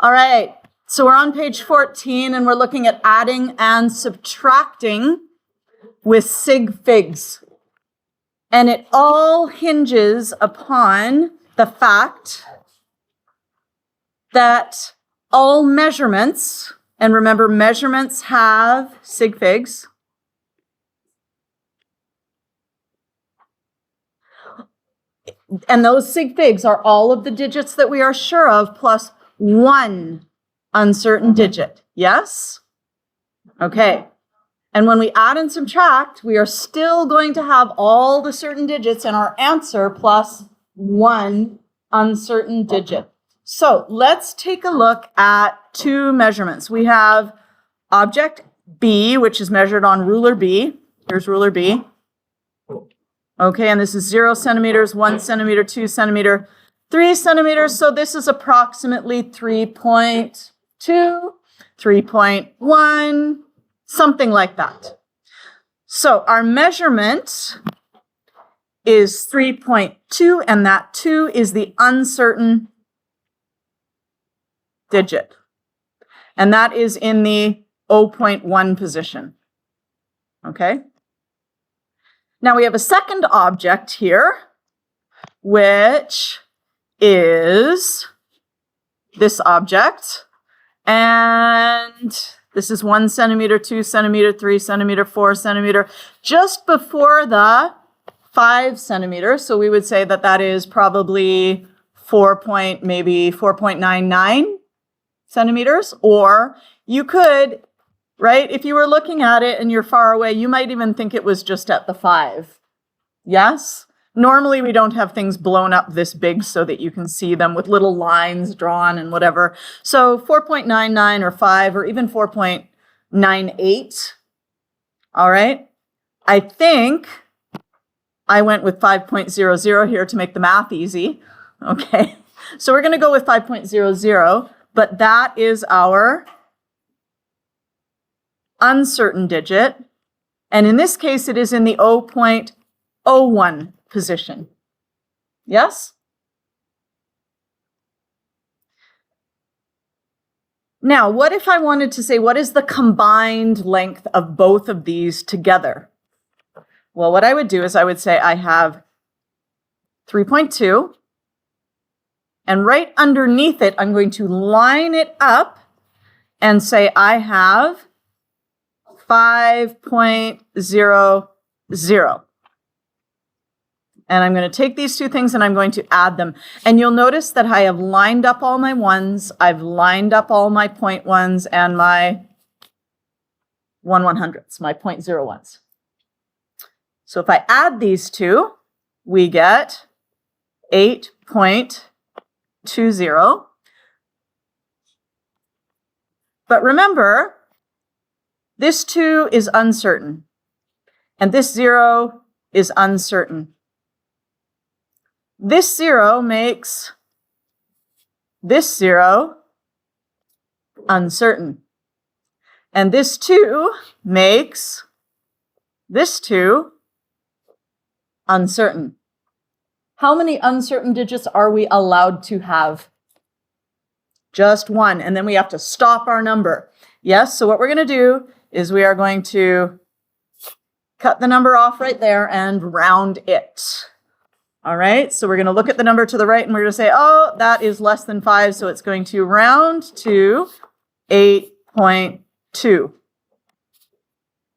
All right, so we're on page 14 and we're looking at adding and subtracting with sig figs. And it all hinges upon the fact that all measurements, and remember measurements have sig figs, and those sig figs are all of the digits that we are sure of plus one uncertain digit. Yes? Okay. And when we add and subtract, we are still going to have all the certain digits in our answer plus one uncertain digit. So let's take a look at two measurements. We have object B, which is measured on ruler B. Here's ruler B. Okay, and this is 0 centimeters, 1 centimeter, 2 centimeter, 3 centimeters. So this is approximately 3.2, 3.1, something like that. So our measurement is 3.2, and that 2 is the uncertain digit. And that is in the 0.1 position. Okay? Now we have a second object here, which is this object. And this is 1 centimeter, 2 centimeter, 3 centimeter, 4 centimeter, just before the 5 centimeters. So we would say that that is probably 4.99 centimeters. Or you could, right, if you were looking at it and you're far away, you might even think it was just at the 5. Yes? Normally we don't have things blown up this big so that you can see them with little lines drawn and whatever. So 4.99 or 5 or even 4.98. All right? I think I went with 5.00 here to make the math easy. Okay? So we're going to go with 5.00, but that is our uncertain digit. And in this case, it is in the 0.01 position. Yes? Now, what if I wanted to say, what is the combined length of both of these together? Well, what I would do is I would say I have 3.2, and right underneath it, I'm going to line it up and say I have 5.00. And I'm going to take these two things and I'm going to add them. And you'll notice that I have lined up all my ones, I've lined up all my 0.1s and my 1/100ths, my 0.01s. So if I add these two, we get 8.20. But remember, this 2 is uncertain, and this 0 is uncertain. This 0 makes this 0 uncertain. And this 2 makes this 2 uncertain. How many uncertain digits are we allowed to have? Just one, and then we have to stop our number. Yes, so what we're going to do is we are going to cut the number off right there and round it. All right, so we're going to look at the number to the right and we're going to say, oh, that is less than 5, so it's going to round to 8.2.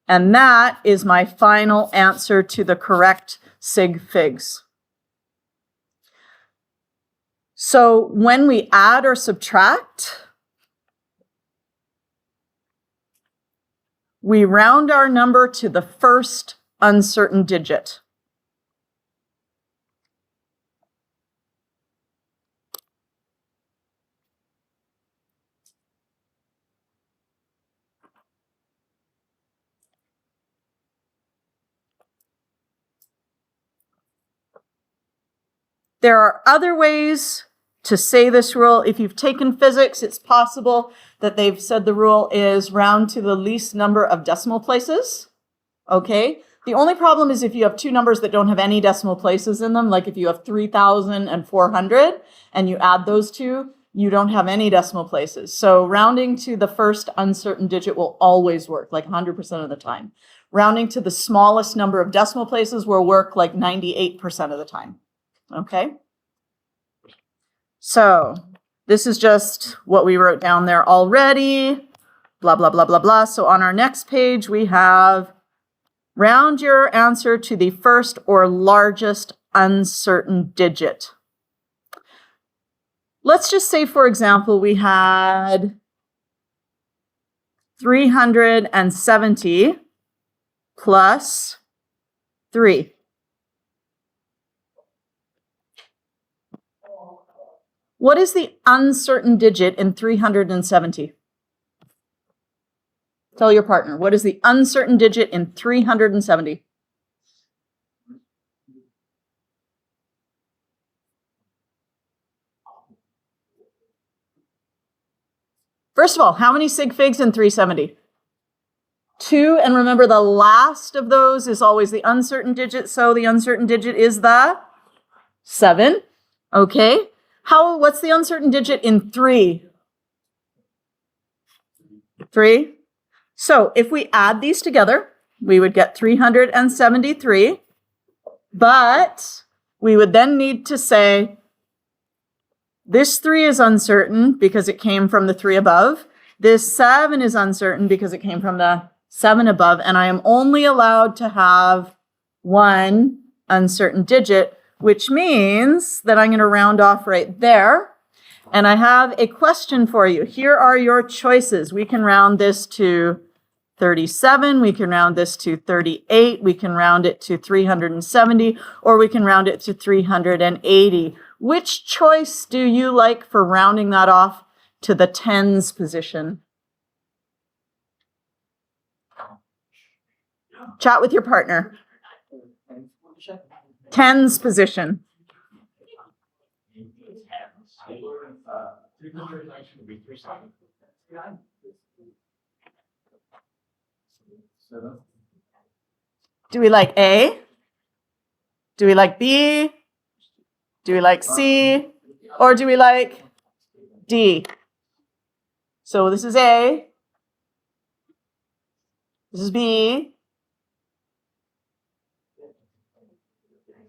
And that is my final answer to the correct sig figs. So when we add or subtract, we round our number to the first uncertain digit. There are other ways to say this rule. If you've taken physics, it's possible that they've said the rule is round to the least number of decimal places. Okay, The only problem is if you have two numbers that don't have any decimal places in them, like if you have 3,400 and you add those two, you don't have any decimal places. So rounding to the first uncertain digit will always work, like 100% of the time. Rounding to the smallest number of decimal places will work like 98% of the time. Okay? So this is just what we wrote down there already. Blah, blah, blah, blah, blah. So on our next page, we have round your answer to the first or largest uncertain digit. Let's just say, for example, we had 370 plus 3. What is the uncertain digit in 370? Tell your partner, what is the uncertain digit in 370? First of all, how many sig figs in 370? 2, and remember the last of those is always the uncertain digit, so the uncertain digit is the 7. Okay. What's the uncertain digit in 3? 3. So if we add these together, we would get 373, but we would then need to say, this 3 is uncertain because it came from the 3 above. This 7 is uncertain because it came from the 7 above, and I am only allowed to have one uncertain digit, which means that I'm going to round off right there. And I have a question for you. Here are your choices. We can round this to 37, we can round this to 38, we can round it to 370, or we can round it to 380. Which choice do you like for rounding that off to the tens position? Chat with your partner. Tens position. Do we like A? Do we like B? Do we like C? Or do we like D? So this is A. This is B.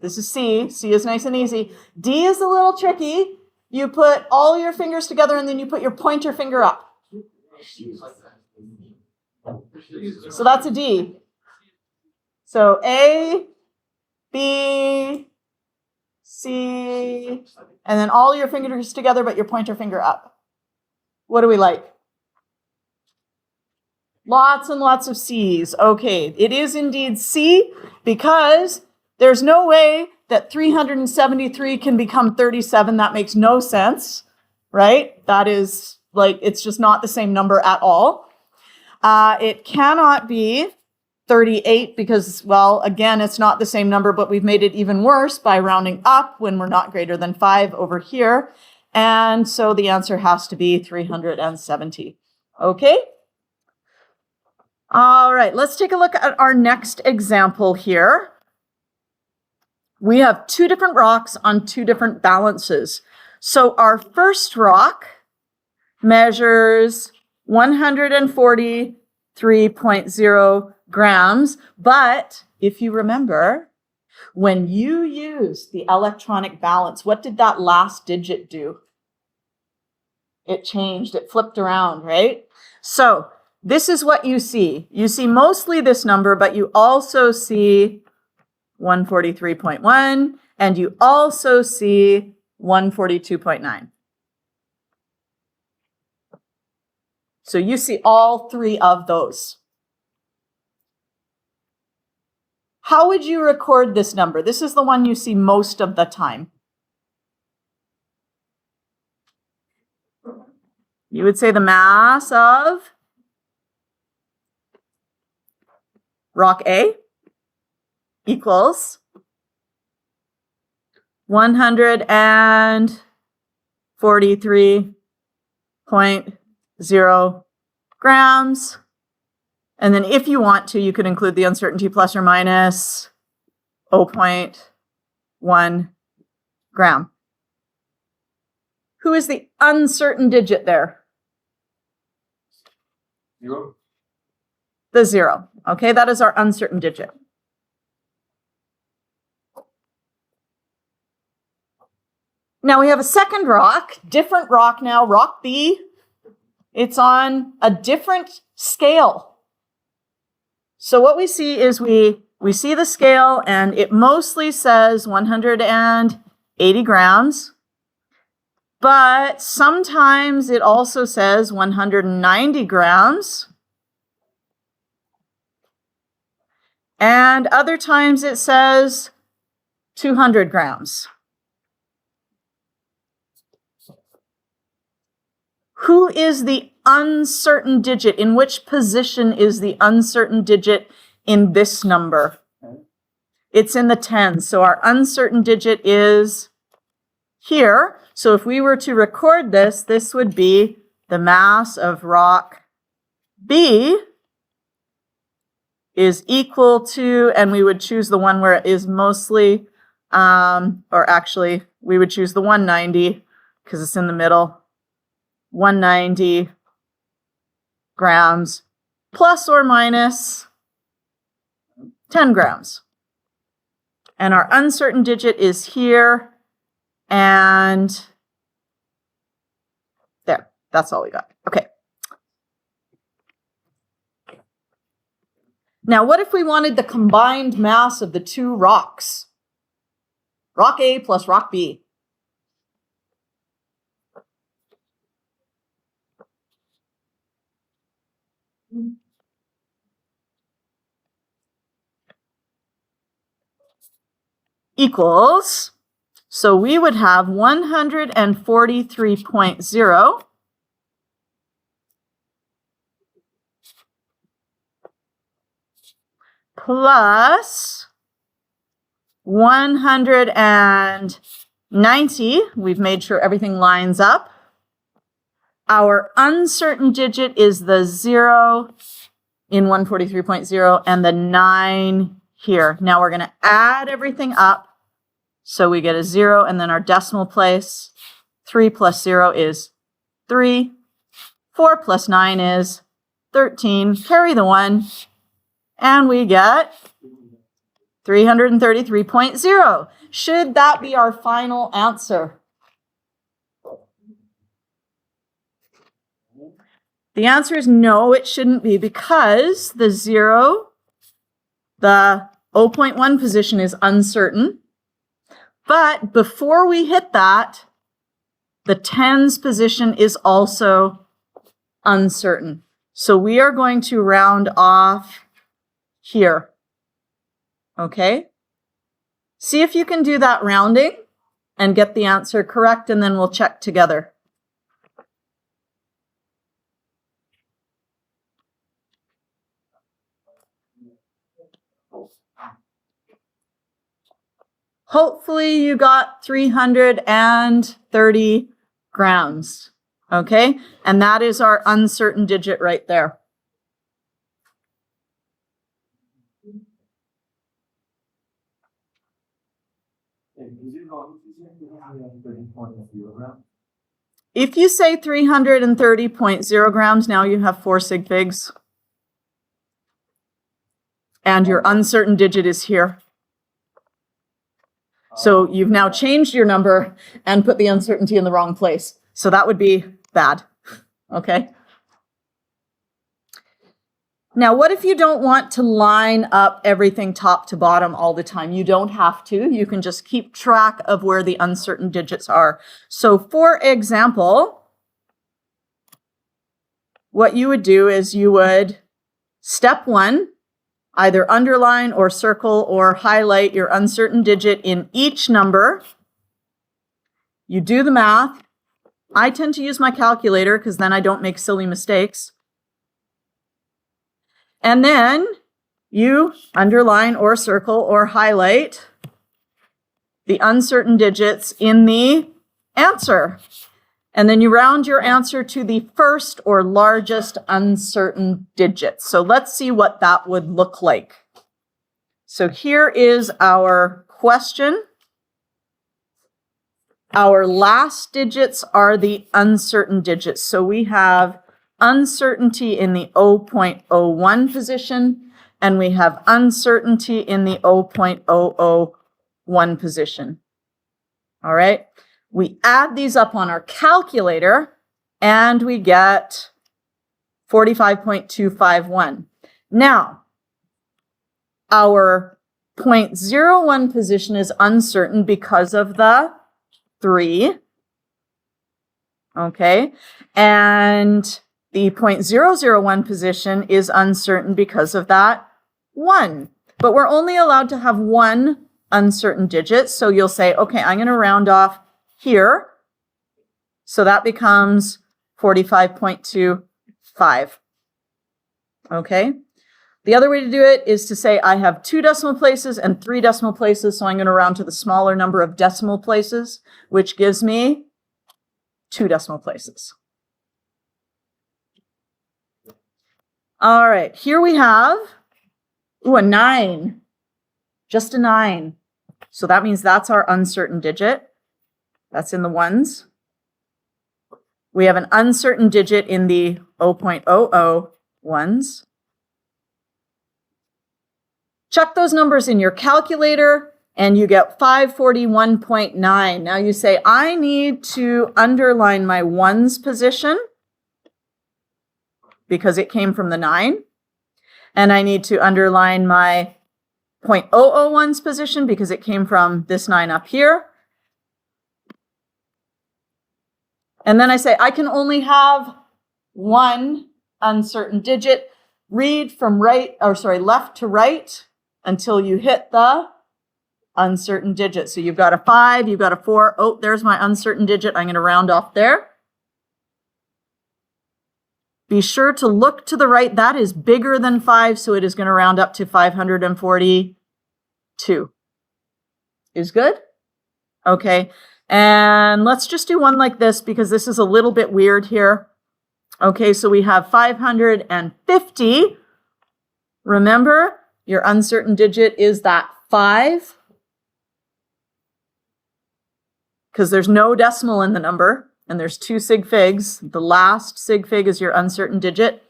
This is C. C is nice and easy. D is a little tricky. You put all your fingers together and then you put your pointer finger up. So that's a D. So A, B, C, and then all your fingers together but your pointer finger up. What do we like? Lots and lots of C's. Okay, it is indeed C because there's no way that 373 can become 37. That makes no sense, right? That is like, it's just not the same number at all. It cannot be 38 because, well, again, it's not the same number, but we've made it even worse by rounding up when we're not greater than 5 over here. And so the answer has to be 370. Okay? All right, let's take a look at our next example here. We have 2 different rocks on 2 different balances. So our first rock measures 143.0 grams. But if you remember, when you used the electronic balance, what did that last digit do? It changed, it flipped around, right? So this is what you see. You see mostly this number, but you also see 143.1, and you also see 142.9. So you see all 3 of those. How would you record this number? This is the one you see most of the time. You would say the mass of rock A equals 143.0 grams. And then if you want to, you could include the uncertainty plus or minus 0.1 gram. Who is the uncertain digit there? 0. The 0. Okay, that is our uncertain digit. Now we have a second rock, different rock now, rock B. It's on a different scale. So what we see is we see the scale and it mostly says 180 grams, but sometimes it also says 190 grams. And other times it says 200 grams. Who is the uncertain digit? In which position is the uncertain digit in this number? It's in the tens. So our uncertain digit is here. So if we were to record this, this would be the mass of rock B is equal to, and we would choose the one where it is mostly, or actually we would choose the 190 because it's in the middle. 190 grams plus or minus 10 grams. And our uncertain digit is here and there. That's all we got. Okay. Now, what if we wanted the combined mass of the two rocks? Rock A plus rock B. Equals, so we would have 143.0 plus 190. We've made sure everything lines up. Our uncertain digit is the 0 in 143.0 and the 9 here. Now we're going to add everything up. So we get a 0 and then our decimal place. 3 plus 0 is 3. 4 plus 9 is 13. Carry the 1. And we get 333.0. Should that be our final answer? The answer is no, it shouldn't be, because the 0, the 0.1 position is uncertain. But before we hit that, the tens position is also uncertain. So we are going to round off here. Okay? See if you can do that rounding and get the answer correct, and then we'll check together. Hopefully you got 330 grams, okay? And that is our uncertain digit right there. If you say 330.0 grams, now you have 4 sig figs. And your uncertain digit is here. So you've now changed your number and put the uncertainty in the wrong place. So that would be bad, okay? Now, what if you don't want to line up everything top to bottom all the time? You don't have to. You can just keep track of where the uncertain digits are. So for example, what you would do is you would, step 1, either underline or circle or highlight your uncertain digit in each number. You do the math. I tend to use my calculator because then I don't make silly mistakes. And then you underline or circle or highlight the uncertain digits in the answer. And then you round your answer to the first or largest uncertain digit. So let's see what that would look like. So here is our question. Our last digits are the uncertain digits. So we have uncertainty in the 0.01 position, and we have uncertainty in the 0.001 position. All right. We add these up on our calculator and we get 45.251. Now, our 0.01 position is uncertain because of the 3. Okay. And the 0.001 position is uncertain because of that 1. But we're only allowed to have one uncertain digit. So you'll say, okay, I'm going to round off here. So that becomes 45.25. Okay. The other way to do it is to say I have 2 decimal places and 3 decimal places. So I'm going to round to the smaller number of decimal places, which gives me 2 decimal places. All right. Here we have a 9. Just a 9. So that means that's our uncertain digit. That's in the ones. We have an uncertain digit in the 0.00 ones. Check those numbers in your calculator and you get 541.9. Now you say, I need to underline my ones position because it came from the 9. And I need to underline my 0.001's position because it came from this 9 up here. And then I say, I can only have one uncertain digit. Read from left to right until you hit the uncertain digit. So you've got a 5, you've got a 4. Oh, there's my uncertain digit. I'm going to round off there. Be sure to look to the right. That is bigger than 5, so it is going to round up to 542. Is good? Okay. And let's just do one like this because this is a little bit weird here. Okay, so we have 550. Remember, your uncertain digit is that 5 because there's no decimal in the number and there's 2 sig figs. The last sig fig is your uncertain digit.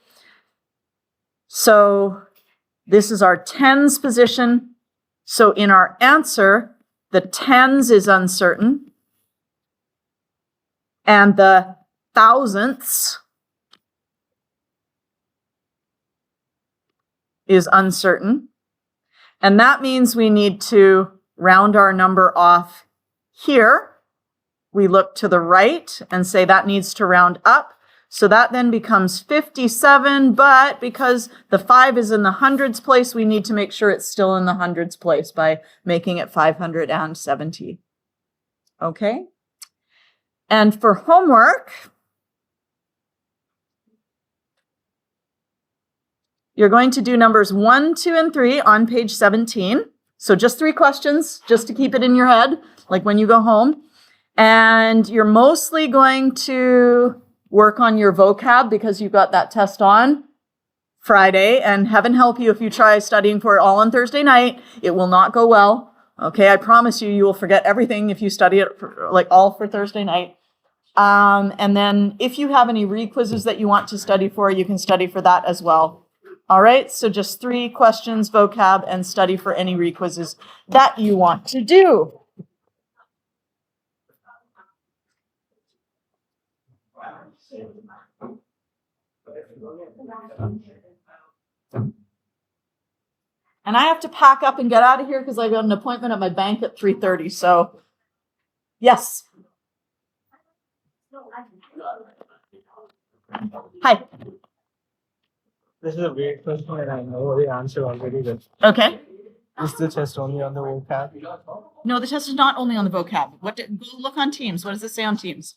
So this is our tens position. So in our answer, the tens is uncertain. And the thousandths is uncertain. And that means we need to round our number off here. We look to the right and say that needs to round up. So that then becomes 57, but because the 5 is in the hundreds place, we need to make sure it's still in the hundreds place by making it 570. Okay? And for homework, you're going to do numbers 1, 2, and 3 on page 17. So just 3 questions, just to keep it in your head, like when you go home. And you're mostly going to work on your vocab because you've got that test on Friday. And heaven help you if you try studying for it all on Thursday night. It will not go well. Okay, I promise you, you will forget everything if you study it all for Thursday night. And then if you have any re-quizzes that you want to study for, you can study for that as well. All right, so just 3 questions, vocab, and study for any re-quizzes that you want to do. And I have to pack up and get out of here because I got an appointment at my bank at 3:30. So, yes. Hi. This is a weird question and I know the answer already. But Okay. is the test only on the vocab? No, the test is not only on the vocab. Go look on Teams. What does it say on Teams?